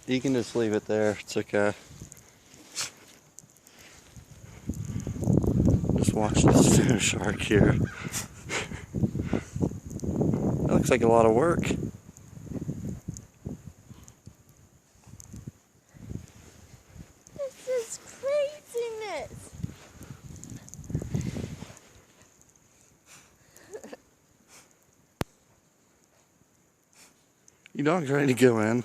You can just leave it there. It's okay. Just watch this snow shark here. That looks like a lot of work. This is craziness. Your dog's ready to go in.